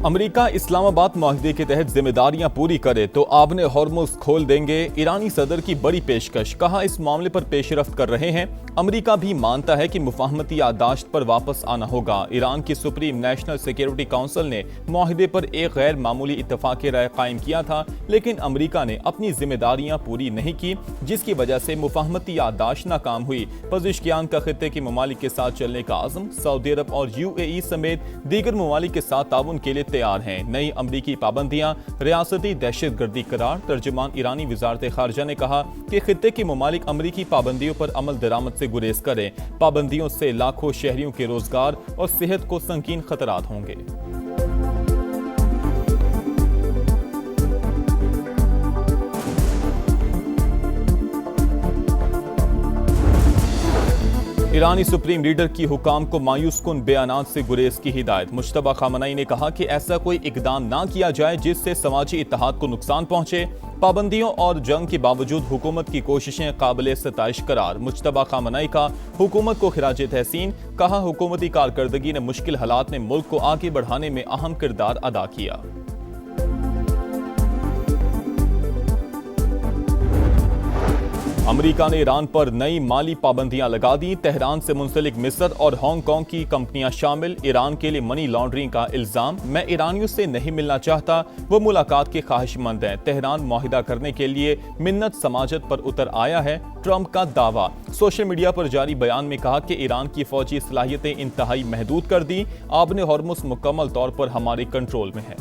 America Islamabad माहदे के तहत जिम्मेदारियां पूरी करे तो आबने हॉर्मुज़ खोल देंगे। ईरानी सदर की बड़ी पेशकश, कहा इस मामले पर पेशरफ्त कर रहे हैं। अमेरिका भी मानता है कि मुफाहमती याददाश्त पर वापस आना होगा। ईरान की सुप्रीम नेशनल सिक्योरिटी काउंसिल ने माहदे पर एक गैर मामूली इत्तफाक़ राय कायम किया था, लेकिन अमेरिका ने अपनी जिम्मेदारियां पूरी नहीं की, जिसकी वजह से मुफाहमती याददाश्त नाकाम हुई। पज़िशकियान का खित्ते के ममालिक के साथ चलने का आज़म, सऊदी अरब और UAE समेत दीगर ममालिक के साथ ताउन के लिए तैयार हैं। नई अमरीकी पाबंदियां रियासती दहशतगर्दी करार। तर्जुमान ईरानी वजारत खारजा ने कहा कि खित्ते के ममालिक अमरीकी पाबंदियों पर अमल दरामद से गुरेज करें। पाबंदियों से लाखों शहरियों के रोजगार और सेहत को संगीन खतरात होंगे। ईरानी सुप्रीम लीडर की हुकाम को मायूस कुन बयानात से गुरेज की हिदायत। मुश्तबा खामनई ने कहा कि ऐसा कोई इकदाम ना किया जाए जिससे समाजी इत्तेहाद को नुकसान पहुंचे। पाबंदियों और जंग के बावजूद हुकूमत की कोशिशें काबिले सताइश करार। मुश्तबा खामनई का हुकूमत को खिराज तहसीन, कहा हुकूमती कारकर्दगी ने मुश्किल हालात में मुल्क को आगे बढ़ाने में अहम किरदार अदा किया। अमेरिका ने ईरान पर नई माली पाबंदियां लगा दी। तेहरान से मुंसलिक मिस्र और हांगकांग की कंपनियां शामिल। ईरान के लिए मनी लॉन्ड्रिंग का इल्जाम। मैं ईरानियों से नहीं मिलना चाहता, वो मुलाकात के ख्वाहिशमंद हैं। तेहरान मुआहिदा करने के लिए मिन्नत समाजत पर उतर आया है, ट्रंप का दावा। सोशल मीडिया पर जारी बयान में कहा कि ईरान की फौजी सलाहियतें इंतहाई महदूद कर दी। आबने हॉर्मुज़ मुकम्मल तौर पर हमारे कंट्रोल में है।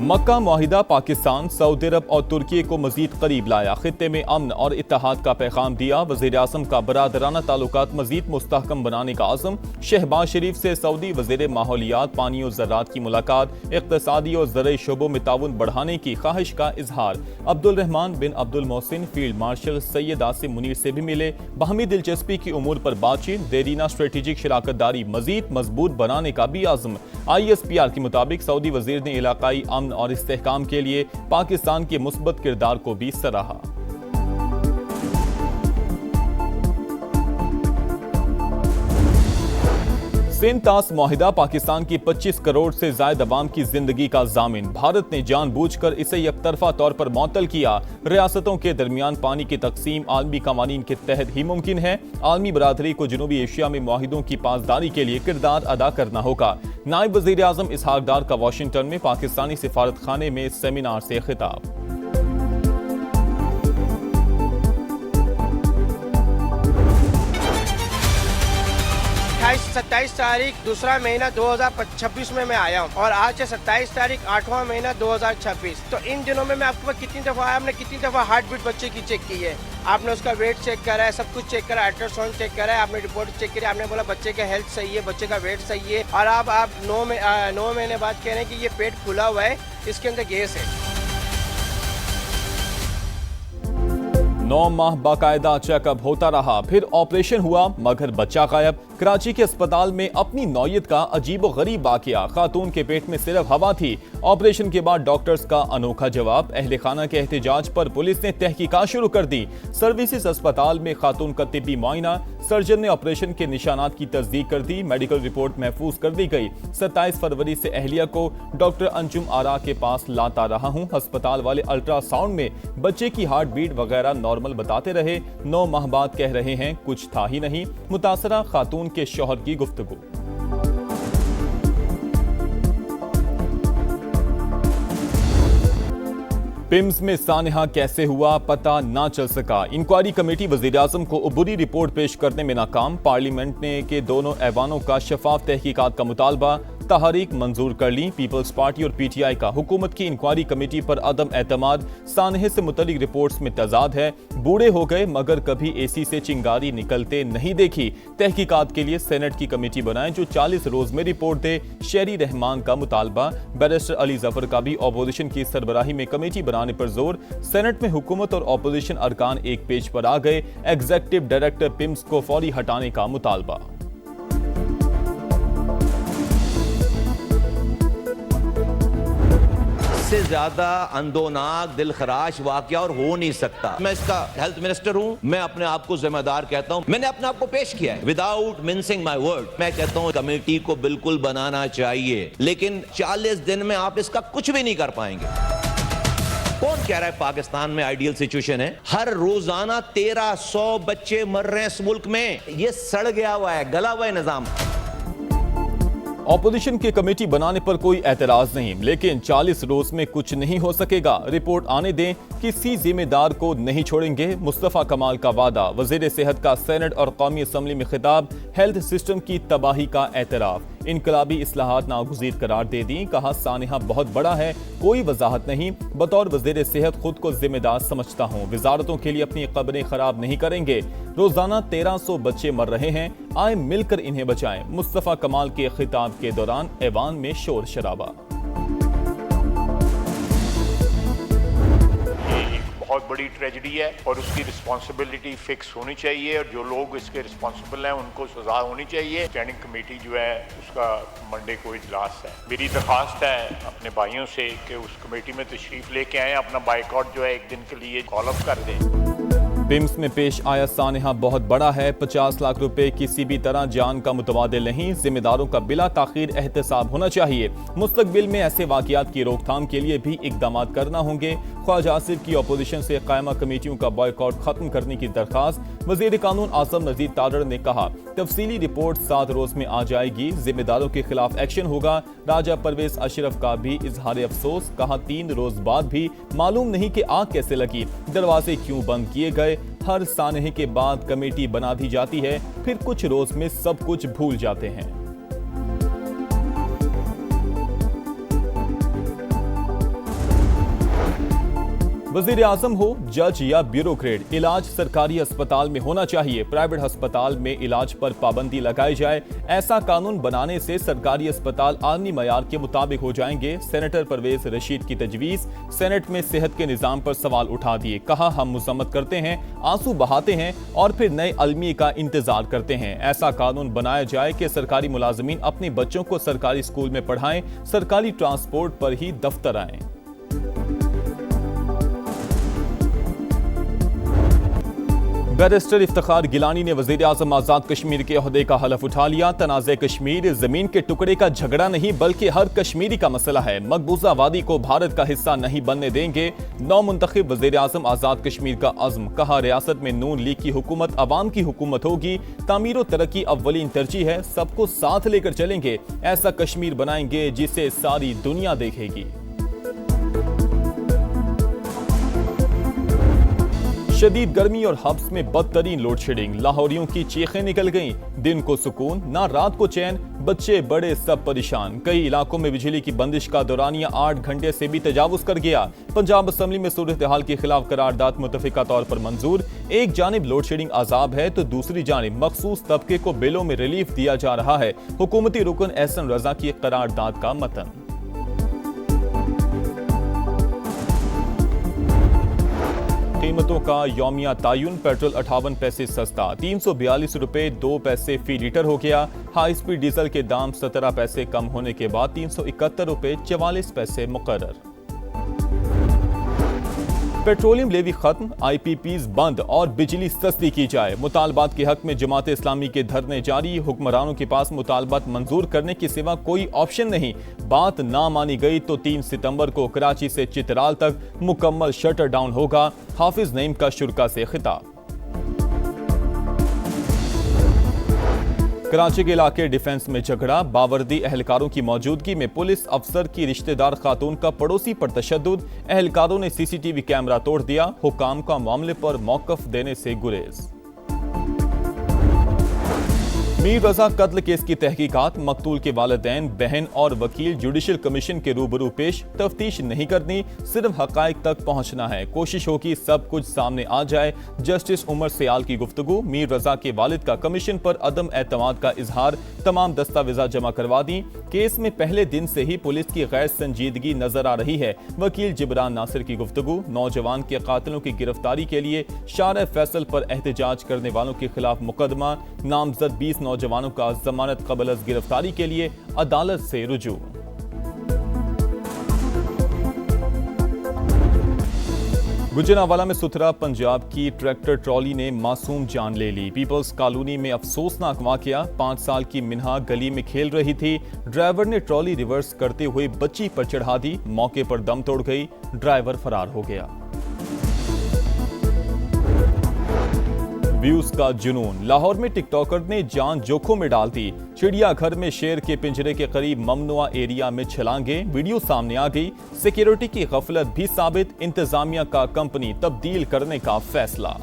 मक्का मुआहिदा पाकिस्तान, सऊदी अरब और तुर्की को मजीद करीब लाया। खित्ते में अमन और इत्तेहाद का पैगाम दिया। वज़ीर आज़म का बरादराना ताल्लुकात मजीद मुस्तहकम बनाने का आज़म। शहबाज शरीफ से सऊदी वज़ीर माहौलियात, पानी और ज़राअत की मुलाकात। इक़्तिसादी और ज़रई शोबों में ताउन बढ़ाने की ख्वाहिश का इजहार। अब्दुल रहमान बिन अब्दुल मोहसिन फील्ड मार्शल सैयद आसिम मुनीर से भी मिले। बाहमी दिलचस्पी की उमूर पर बातचीत। देरीना स्ट्रेटेजिक शराकतदारी मजीद मजबूत बनाने का भी आज़म। ISPR के मुताबिक सऊदी वज़ीर ने इलाकाई अमन और इस्तेहकाम के लिए पाकिस्तान के मुस्बत किरदार को भी सराहा। सिंध तास मुआहिदा पाकिस्तान की 25 करोड़ से ज्यादा अवाम की जिंदगी का जामिन। भारत ने जानबूझकर इसे यकतरफा तौर पर मुअत्तल किया। रियासतों के दरमियान पानी की तकसीम आलमी कवानीन के तहत ही मुमकिन है। आलमी बरादरी को जनूबी एशिया में मुआहिदों की पासदारी के लिए किरदार अदा करना होगा। नायब वज़ीर आज़म इसहाक डार का वाशिंगटन में पाकिस्तानी सिफारत खाने में सेमिनार से खिताब। 27 तारीख दूसरा महीना 2026 में मैं आया हूँ और आज से 27 तारीख 8वां महीना 2026। तो इन दिनों में मैं आपके पास कितनी दफ़ा आया, हमने कितनी दफ़ा हार्ट बीट बच्चे की चेक की है। आपने उसका वेट चेक करा है, सब कुछ चेक करा, अल्ट्रासाउंड चेक करा है, आपने रिपोर्ट चेक करी, आपने बोला बच्चे का हेल्थ सही है, बच्चे का वेट सही है। और आप 9 महीने बाद कह रहे हैं कि ये पेट खुला हुआ है, इसके अंदर गैस है। 9 माह बाकायदा चेकअप होता रहा, फिर ऑपरेशन हुआ मगर बच्चा गायब। कराची के अस्पताल में अपनी नौयत का अजीब व गरीब वाकया। खातून के पेट में सिर्फ हवा थी। ऑपरेशन के बाद डॉक्टर्स का अनोखा जवाब। अहले खाना के एहतजाज पर पुलिस ने तहकीकात शुरू कर दी। सर्विसेज अस्पताल में खातून का तिब्बी मुआयना। सर्जन ने ऑपरेशन के निशानात की तस्दीक कर दी। मेडिकल रिपोर्ट महफूज कर दी गई। 27 फरवरी से अहलिया को डॉक्टर अंजुम आरा के पास लाता रहा हूँ। अस्पताल वाले अल्ट्रासाउंड में बच्चे की हार्ट बीट वगैरह नॉर्मल बताते रहे। 9 माह बाद कह रहे हैं कुछ था ही नहीं। मुतासरा खातून के शौहर की गुफ्तगू। पिम्स में सानहा कैसे हुआ पता ना चल सका। इंक्वायरी कमेटी वज़ीर आज़म को अबूरी रिपोर्ट पेश करने में नाकाम। पार्लियामेंट ने के दोनों ऐवानों का शफाफ तहकीकात का मुतालबा। तहरीक मंजूर कर ली। पीपल्स पार्टी और PTI का हुकूमत की इंक्वायरी कमेटी पर अदम एतमाद। सानहे से मुतल्लिक रिपोर्ट्स में तजाद है। बूढ़े हो गए मगर कभी AC से चिंगारी निकलते नहीं देखी। तहकीकात के लिए सेनेट की कमेटी बनाएं जो 40 रोज में रिपोर्ट दे। शहरी रहमान का मुतालबा। बैरिस्टर अली जफर का भी अपोजिशन की सरबराही में कमेटी बनाने पर जोर। सेनेट में हुकूमत और अपोजिशन अरकान एक पेज पर आ गए। एग्जीक्यूटिव डायरेक्टर पिम्स को फौरी हटाने का मुतालबा। इससे ज्यादा अंदोनाक दिल खराश वाकया और हो नहीं सकता। मैं इसका हेल्थ मिनिस्टर हूं, मैं अपने आप को जिम्मेदार कहता हूं, मैंने अपने आप को पेश किया है विदाउट मिंसिंग माय वर्ड। मैं कहता हूं कमेटी को बिल्कुल बनाना चाहिए, लेकिन 40 दिन में आप इसका कुछ भी नहीं कर पाएंगे। कौन कह रहा है पाकिस्तान में आइडियल सिचुएशन है? हर रोजाना 1300 बच्चे मर रहे हैं इस मुल्क में। ये सड़ गया हुआ है, गला हुआ है निजाम। ऑपोजिशन की कमेटी बनाने पर कोई एतराज नहीं, लेकिन 40 रोज में कुछ नहीं हो सकेगा। रिपोर्ट आने दें, किसी जिम्मेदार को नहीं छोड़ेंगे। मुस्तफा कमाल का वादा, वजीर सेहत का सेनेट और कौमी असम्बली में खिताब, हेल्थ सिस्टम की तबाही का एतराफ। इनकलाबी इस्लाहात नागुज़ीर करार दे दी, कहा सानिहा बहुत बड़ा है, कोई वजाहत नहीं। बतौर वजीर सेहत खुद को जिम्मेदार समझता हूँ, वजारतों के लिए अपनी कब्रें खराब नहीं करेंगे। रोजाना 1300 बच्चे मर रहे हैं, आए मिलकर इन्हें बचाएं। मुस्तफा कमाल के खिताब के दौरान ऐवान में शोर शराबा। बहुत बड़ी ट्रेजेडी है और उसकी रिस्पॉन्सिबिलिटी फिक्स होनी चाहिए और जो लोग इसके रिस्पॉन्सिबल हैं उनको सजा होनी चाहिए। स्टैंडिंग कमेटी जो है उसका मंडे को इजलास है। मेरी दरख्वास्त है अपने भाइयों से कि उस कमेटी में तशरीफ लेके आए, अपना बाइकआउट जो है एक दिन के लिए कॉल ऑफ कर दें। पिम्स में पेश आया सानिहा बहुत बड़ा है, 50 लाख रुपए किसी भी तरह जान का मुतबादिल नहीं, जिम्मेदारों का बिला ताखीर एहतसाब होना चाहिए। मुस्तकबिल में ऐसे वाकयात की रोकथाम के लिए भी इकदाम करना होंगे। ख्वाजा आसिफ की अपोजिशन से कायमा कमेटियों का बॉयकॉट खत्म करने की दरखास्त। वजीर कानून आसम नजीर तारड़ ने कहा तफसीली रिपोर्ट 7 रोज में आ जाएगी, जिम्मेदारों के खिलाफ एक्शन होगा। राजा परवेज अशरफ का भी इजहार अफसोस, कहा 3 रोज बाद भी मालूम नहीं कि आग कैसे लगी, दरवाजे क्यों बंद किए गए। हर सानहे के बाद कमेटी बना दी जाती है, फिर कुछ रोज में सब कुछ भूल जाते हैं। वजीर आजम हो, जज या ब्यूरोक्रेट, इलाज सरकारी अस्पताल में होना चाहिए। प्राइवेट अस्पताल में इलाज पर पाबंदी लगाई जाए। ऐसा कानून बनाने से सरकारी अस्पताल आलमी मयार के मुताबिक हो जाएंगे। सेनेटर परवेज रशीद की तजवीज। सेनेट में सेहत के निजाम पर सवाल उठा दिए, कहा हम मुजम्मत करते हैं, आंसू बहाते हैं और फिर नए अलमी का इंतजार करते हैं। ऐसा कानून बनाया जाए कि सरकारी मुलाजमीन अपने बच्चों को सरकारी स्कूल में पढ़ाएं, सरकारी ट्रांसपोर्ट पर ही दफ्तर आएं। बैरिस्टर इफ्तिखार गिलानी ने वजीर आज़म आज़ाद कश्मीर के ओहदे का हलफ उठा लिया। तनाज़े कश्मीर जमीन के टुकड़े का झगड़ा नहीं बल्कि हर कश्मीरी का मसला है। मकबूजा वादी को भारत का हिस्सा नहीं बनने देंगे। नौ मुंतखब वजीर आज़म आज़ाद कश्मीर का अज़्म, कहा रियासत में नून लीग की हुकूमत अवाम की हुकूमत होगी। तामीर व तरक्की अव्वलीन तरजीह है, सबको साथ लेकर चलेंगे। ऐसा कश्मीर बनाएंगे जिसे सारी दुनिया देखेगी। शदीद गर्मी और हब्स में बदतरीन लोड शेडिंग, लाहौरियों की चीखें निकल गईं। दिन को सुकून, ना रात को चैन, बच्चे बड़े सब परेशान। कई इलाकों में बिजली की बंदिश का दौरानिया 8 घंटे से भी तजावुज कर गया। पंजाब असम्बली में सूरत हाल के खिलाफ करारदाद मुतफिका तौर पर मंजूर। एक जानिब लोड शेडिंग अजाब है तो दूसरी जानिब मखसूस तबके को बिलों में रिलीफ दिया जा रहा है। हुकूमती रुकन एहसन रजा की करारदाद का मतन। कीमतों का यौमिया तायुन, पेट्रोल 58 पैसे सस्ता, 342 रुपए 2 पैसे फी लीटर हो गया। हाई स्पीड डीजल के दाम 17 पैसे कम होने के बाद 371 रुपए 44 पैसे मुकर्रर। पेट्रोलियम लेवी खत्म, IPPs बंद और बिजली सस्ती की जाए। मुतालबात के हक में जमात इस्लामी के धरने जारी। हुक्मरानों के पास मुतालबात मंजूर करने के सिवा कोई ऑप्शन नहीं। बात ना मानी गई तो 3 सितंबर को कराची से चित्राल तक मुकम्मल शटर डाउन होगा। हाफिज नईम का शुरा से खिताब। कराची के इलाके डिफेंस में झगड़ा, बावर्दी एहलकारों की मौजूदगी में पुलिस अफसर की रिश्तेदार खातून का पड़ोसी पर तशद्दुद। एहलकारों ने CCTV कैमरा तोड़ दिया। हुकाम का मामले पर मौकफ देने से गुरेज। मीर रजा कत्ल केस की तहकीकात, मकतूल के वालिदैन, बहन और वकील जुडिशल कमीशन के रूबरू पेश। तफ्तीश नहीं करनी, सिर्फ हकायक तक पहुंचना है। कोशिश होगी सब कुछ सामने आ जाए। जस्टिस उमर सयाल की गुफ्तगू। मीर रजा के वालिद का कमीशन पर अदम एतमाद का इजहार, तमाम दस्तावेजा जमा करवा दी। केस में पहले दिन से ही पुलिस की गैर संजीदगी नजर आ रही है। वकील जिब्रान नासिर की गुफ्तगू। नौजवान के कातिलों की गिरफ्तारी के लिए शार फैसल पर एहतजाज करने वालों के खिलाफ मुकदमा। नामजद 20 नौजवानों का जमानत कबल गिरफ्तारी के लिए अदालत से रुजू। गुजरांवाला में सुथरा पंजाब की ट्रैक्टर ट्रॉली ने मासूम जान ले ली। पीपल्स कॉलोनी में अफसोसनाक वाकया। 5 साल की मिन्हा गली में खेल रही थी। ड्राइवर ने ट्रॉली रिवर्स करते हुए बच्ची पर चढ़ा दी। मौके पर दम तोड़ गई। ड्राइवर फरार हो गया। व्यूज का जुनून। लाहौर में टिकटॉकर ने जान जोखिम में डाल दी। चिड़ियाघर में शेर के पिंजरे के करीब ममनुआ एरिया में छलांगे। वीडियो सामने आ गई। सिक्योरिटी की गफलत भी साबित। इंतजामिया का कंपनी तब्दील करने का फैसला।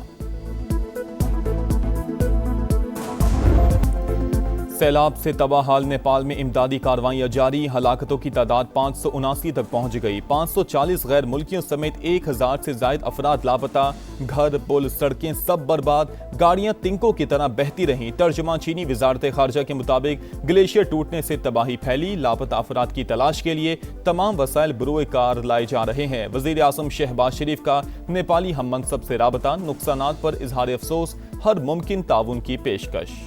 सैलाब से तबाहाल नेपाल में इमदादी कार्रवाइयां जारी। हलाकतों की तादाद 579 तक पहुंच गई। 540 गैर मुल्कियों समेत 1000 से ज्यादा अफराद लापता। घर, पुल, सड़कें सब बर्बाद। गाड़ियां तिनकों की तरह बहती रहीं। तर्जुमान चीनी वजारत खारजा के मुताबिक ग्लेशियर टूटने से तबाही फैली। लापता अफराद की तलाश के लिए तमाम वसाइल बरूए कार लाए जा रहे हैं। वजीर आजम शहबाज शरीफ का नेपाली हम मनसब से राबता। नुकसानात पर इजहार अफसोस। हर मुमकिन ताउन की पेशकश।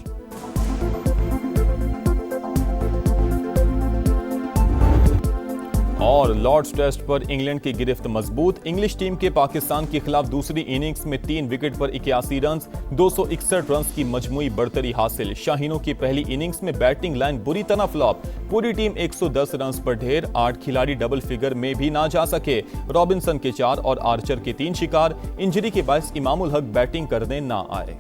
और लॉर्ड्स टेस्ट पर इंग्लैंड की गिरफ्त मजबूत। इंग्लिश टीम के पाकिस्तान के खिलाफ दूसरी इनिंग्स में 3 विकेट पर 81 रन, 261 रन की मजमूई बढ़तरी हासिल। शाहीनों की पहली इनिंग्स में बैटिंग लाइन बुरी तरह फ्लॉप। पूरी टीम 110 रन पर ढेर। 8 खिलाड़ी डबल फिगर में भी ना जा सके। रॉबिन्सन के 4 और आर्चर के 3 शिकार। इंजरी के बायस इमामुल हक बैटिंग करने ना आए।